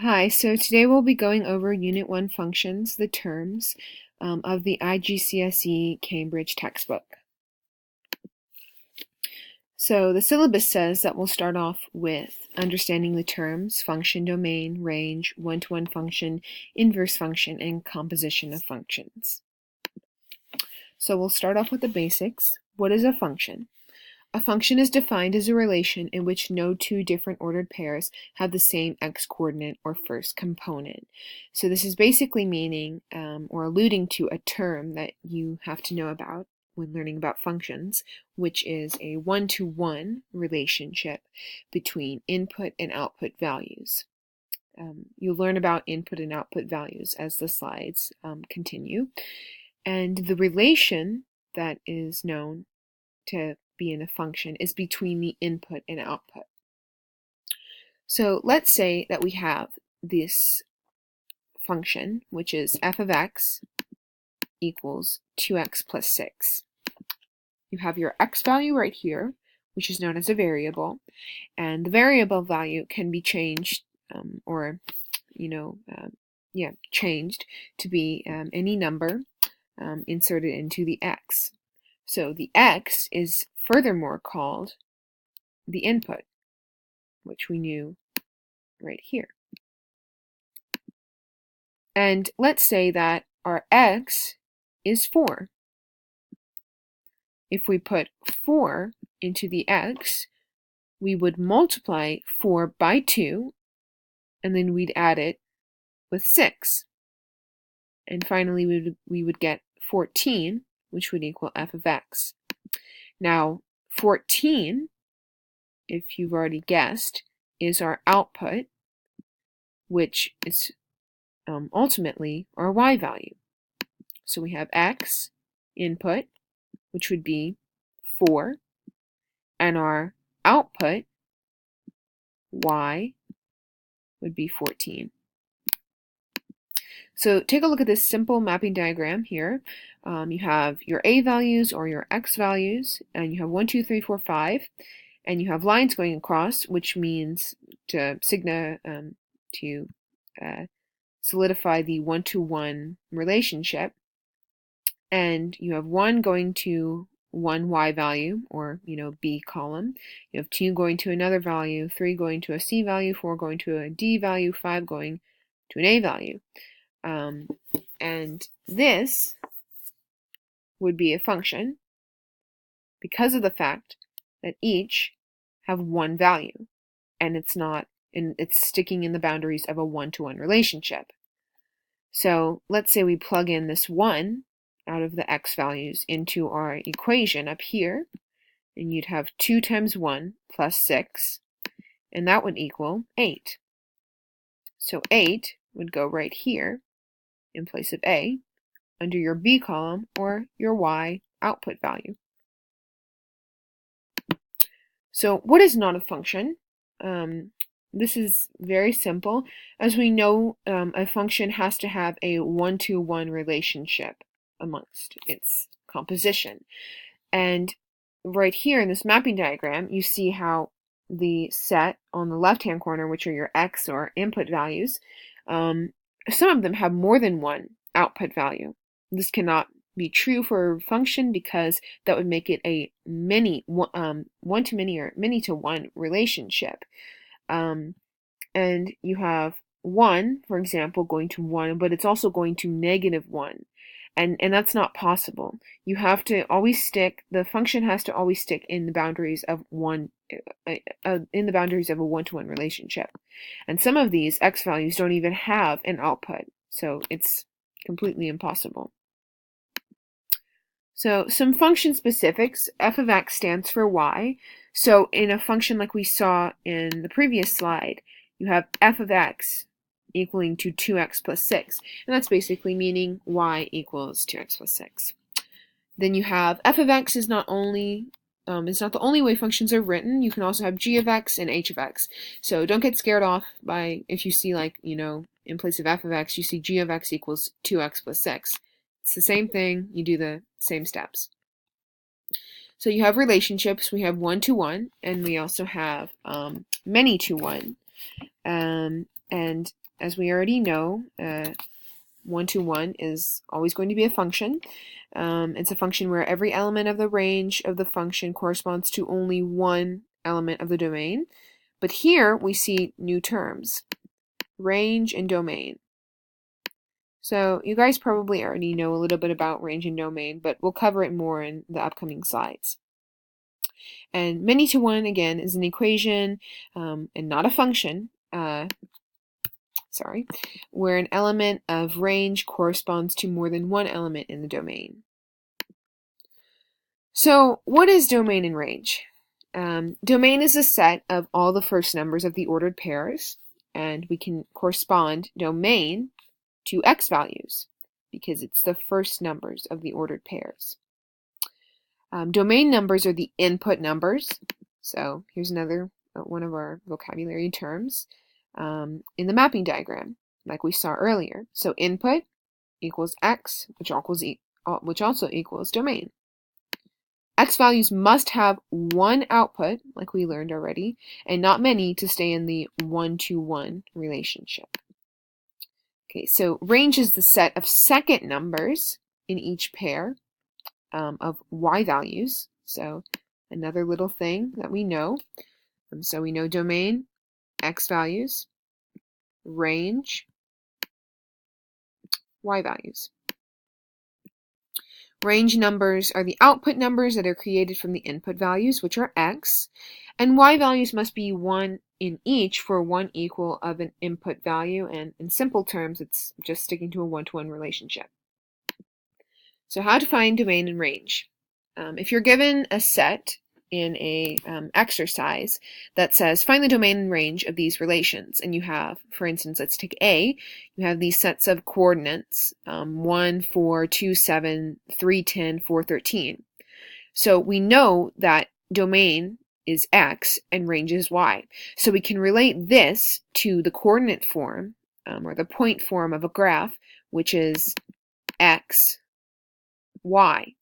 Hi, so today we'll be going over Unit 1 functions, the terms of the IGCSE Cambridge textbook. So the syllabus says that we'll start off with understanding the terms, function domain, range, one-to-one function, inverse function, and composition of functions. So we'll start off with the basics. What is a function? A function is defined as a relation in which no two different ordered pairs have the same x-coordinate or first component. So this is basically meaning or alluding to a term that you have to know about when learning about functions, which is a one-to-one relationship between input and output values. You'll learn about input and output values as the slides continue. And the relation that is known to be in a function is between the input and output. So let's say that we have this function, which is f of x equals 2x plus 6. You have your x value right here, which is known as a variable, and the variable value can be changed changed to be any number inserted into the x. So the x is furthermore called the input, which we knew right here. And let's say that our x is 4. If we put 4 into the x, we would multiply 4 by 2, and then we'd add it with 6. And finally, we would get 14, which would equal f of x. Now, 14, if you've already guessed, is our output, which is ultimately our y value. So we have x input, which would be 4, and our output, y, would be 14. So take a look at this simple mapping diagram here. You have your a values or your x values, and you have 1, 2, 3, 4, 5, and you have lines going across, which means to solidify the one-to-one relationship. And you have 1 going to one y value, or b column. You have 2 going to another value, 3 going to a c value, 4 going to a d value, 5 going to an a value. And this would be a function because of the fact that each have one value, and it's sticking in the boundaries of a one-to-one relationship. So let's say we plug in this 1 out of the x values into our equation up here, and you'd have 2 times 1 plus 6, and that would equal 8. So 8 would go right here in place of a under your b column or your y output value. So what is not a function? This is very simple. As we know, a function has to have a one-to-one relationship amongst its composition. And right here in this mapping diagram, you see how the set on the left-hand corner, which are your x or input values, some of them have more than one output value. This cannot be true for a function because that would make it a one-to-many or many-to-one relationship. And you have 1, for example, going to 1, but it's also going to -1. And that's not possible. You have to always the function has to always stick in the boundaries of a one-to-one relationship. And some of these x values don't even have an output, so it's completely impossible. So some function specifics. F of x stands for y. So in a function like we saw in the previous slide, you have f of x equaling to 2x plus 6. And that's basically meaning y equals 2x plus 6. Then you have f of x is not the only way functions are written. You can also have g of x and h of x. So don't get scared off by if you see in place of f of x, you see g of x equals 2x plus 6. It's the same thing. You do the same steps. So you have relationships. We have one-to-one, and we also have many-to-one. And as we already know, 1 to 1 is always going to be a function. It's a function where every element of the range of the function corresponds to only one element of the domain. But here we see new terms, range and domain. So you guys probably already know a little bit about range and domain, but we'll cover it more in the upcoming slides. And many to one, again, is an equation and not a function, where an element of range corresponds to more than one element in the domain. So what is domain and range? Domain is a set of all the first numbers of the ordered pairs, and we can correspond domain to x values because it's the first numbers of the ordered pairs. Domain numbers are the input numbers. So here's another one of our vocabulary terms in the mapping diagram, like we saw earlier. So input equals x, which also equals domain. X values must have one output, like we learned already, and not many to stay in the 1-to-1 relationship. Okay, so range is the set of second numbers in each pair of y values. So another little thing that we know. So we know domain, x values, range, y values. Range numbers are the output numbers that are created from the input values, which are x, and y values must be 1 in each for one equal of an input value, and in simple terms, it's just sticking to a 1-to-1 relationship. So how to find domain and range? If you're given a set in a exercise that says find the domain and range of these relations, and you have, for instance, let's take A, you have these sets of coordinates 1, 4, 2, 7, 3, 10, 4, 13. So we know that domain is x and range is y. So we can relate this to the coordinate form or the point form of a graph, which is x, y.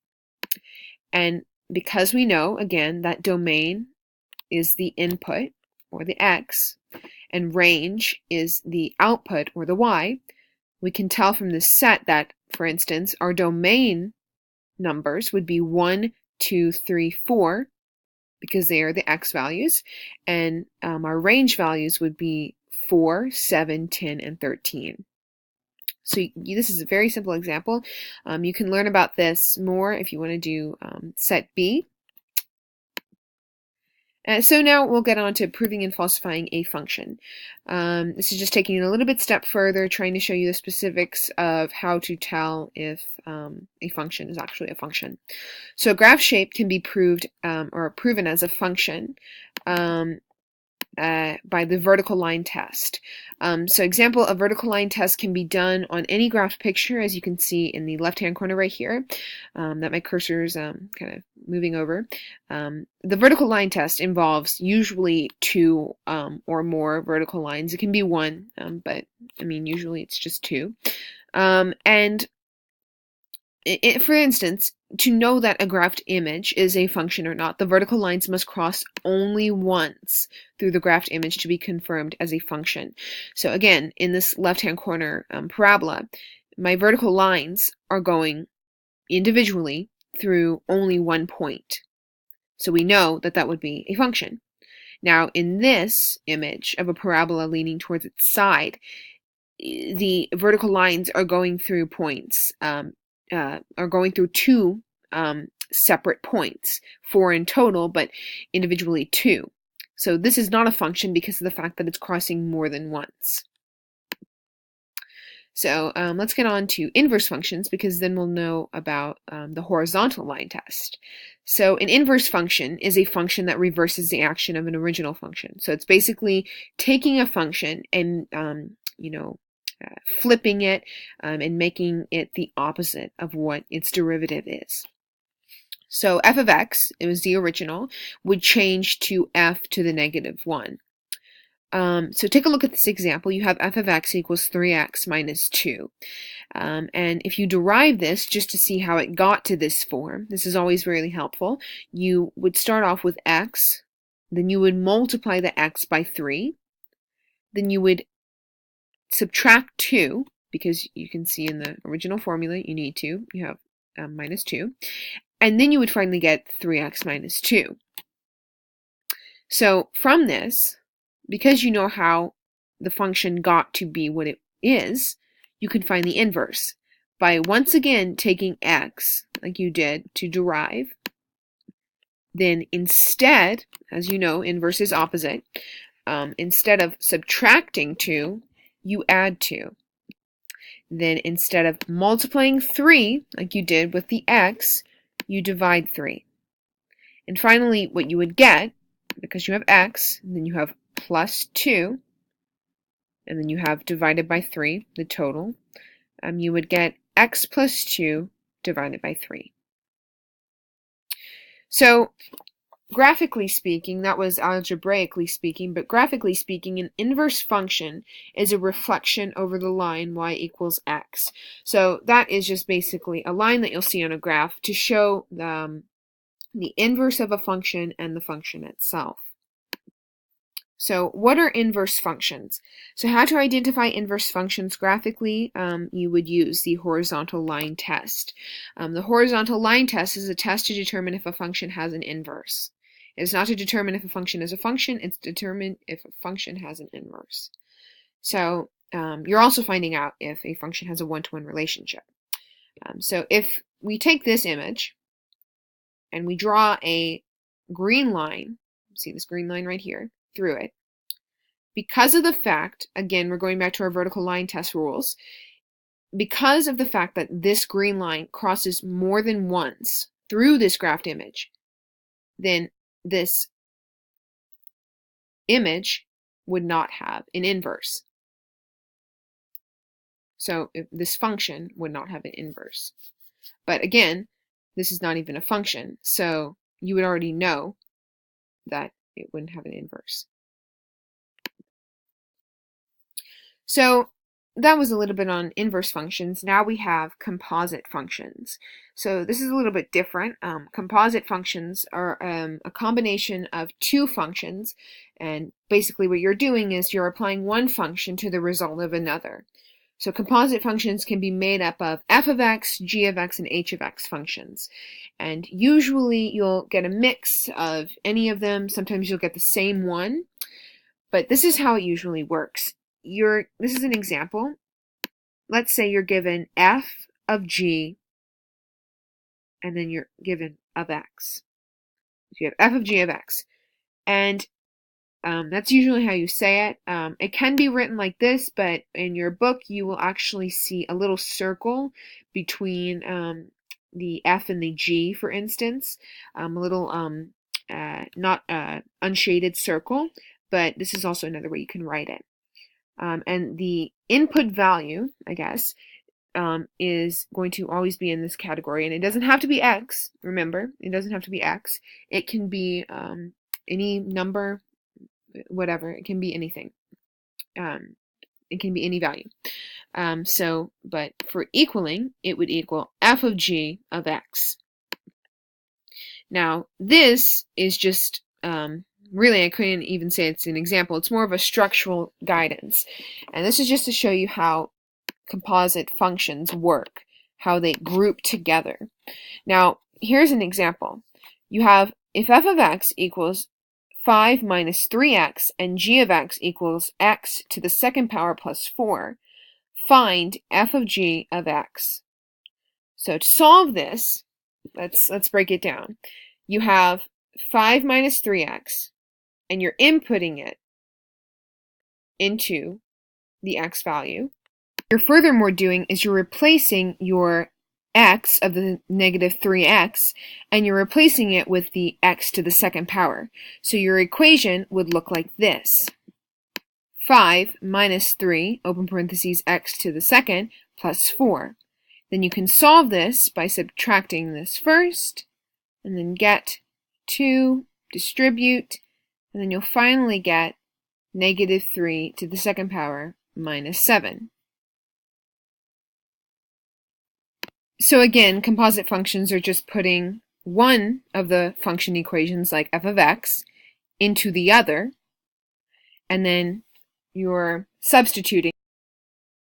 And because we know, again, that domain is the input, or the x, and range is the output, or the y, we can tell from this set that, for instance, our domain numbers would be 1, 2, 3, 4, because they are the x values, and our range values would be 4, 7, 10, and 13. So this is a very simple example. You can learn about this more if you want to do set B. So now we'll get on to proving and falsifying a function. This is just taking it a little bit step further, trying to show you the specifics of how to tell if a function is actually a function. So a graph shape can be proved or proven as a function by the vertical line test. So example, a vertical line test can be done on any graph picture, as you can see in the left-hand corner right here, that my cursor is kind of moving over. The vertical line test involves usually 2 or more vertical lines. It can be 1, but I mean usually it's just 2. And for instance, to know that a graphed image is a function or not, the vertical lines must cross only once through the graphed image to be confirmed as a function. So again, in this left-hand corner parabola, my vertical lines are going individually through only one point. So we know that that would be a function. Now, in this image of a parabola leaning towards its side, the vertical lines are going through points, are going through 2 separate points, 4 in total, but individually 2. So this is not a function because of the fact that it's crossing more than once. So let's get on to inverse functions, because then we'll know about the horizontal line test. So an inverse function is a function that reverses the action of an original function. So it's basically taking a function and flipping it and making it the opposite of what its derivative is. So f of x, it was the original, would change to f to the negative 1. So take a look at this example. You have f of x equals 3x minus 2. And if you derive this just to see how it got to this form, this is always really helpful. You would start off with x, then you would multiply the x by 3, then you would subtract 2, because you can see in the original formula you need to. You have minus 2. And then you would finally get 3x minus 2. So from this, because you know how the function got to be what it is, you can find the inverse by once again taking x, like you did, to derive. Then instead, as you know, inverse is opposite. Instead of subtracting 2, you add 2. Then instead of multiplying 3, like you did with the x, you divide 3. And finally, what you would get, because you have x, and then you have plus 2, and then you have divided by 3, the total, you would get x plus 2 divided by 3. So, graphically speaking, that was algebraically speaking, but graphically speaking, an inverse function is a reflection over the line y equals x. So that is just basically a line that you'll see on a graph to show the inverse of a function and the function itself. So what are inverse functions? So how to identify inverse functions graphically? You would use the horizontal line test. The horizontal line test is a test to determine if a function has an inverse. It's not to determine if a function is a function, it's to determine if a function has an inverse. So you're also finding out if a function has a one-to-one relationship. So if we take this image and we draw a green line, see this green line right here, through it, because of the fact, again, we're going back to our vertical line test rules, because of the fact that this green line crosses more than once through this graphed image, then this image would not have an inverse. So this function would not have an inverse. But again, this is not even a function, so you would already know that it wouldn't have an inverse. So that was a little bit on inverse functions. Now we have composite functions. So this is a little bit different. Composite functions are a combination of two functions, and basically what you're doing is you're applying one function to the result of another. So composite functions can be made up of f of x, g of x, and h of x functions. And usually you'll get a mix of any of them. Sometimes you'll get the same one. But this is how it usually works. This is an example. Let's say you're given f of g, and then you're given of x. So you have f of g of x. And that's usually how you say it. It can be written like this, but in your book you will actually see a little circle between the f and the g, for instance. A little not unshaded circle, but this is also another way you can write it. And the input value, I guess, is going to always be in this category. And it doesn't have to be x, remember. It doesn't have to be x. It can be any number, whatever. It can be anything. It can be any value. But for equaling, it would equal f of g of x. Now, this is just... really, I couldn't even say it's an example. It's more of a structural guidance. And this is just to show you how composite functions work, how they group together. Now, here's an example. You have, if f of x equals 5 minus 3x and g of x equals x to the second power plus 4, find f of g of x. So to solve this, let's break it down. You have 5 minus 3x, and you're inputting it into the x value. You're furthermore doing is you're replacing your x of the negative 3x, and you're replacing it with the x to the second power. So your equation would look like this. 5 minus 3, open parentheses, x to the second, plus 4. Then you can solve this by subtracting this first, and then get 2, distribute, and then you'll finally get negative 3 to the second power minus 7. So again, composite functions are just putting one of the function equations, like f of x, into the other, and then you're substituting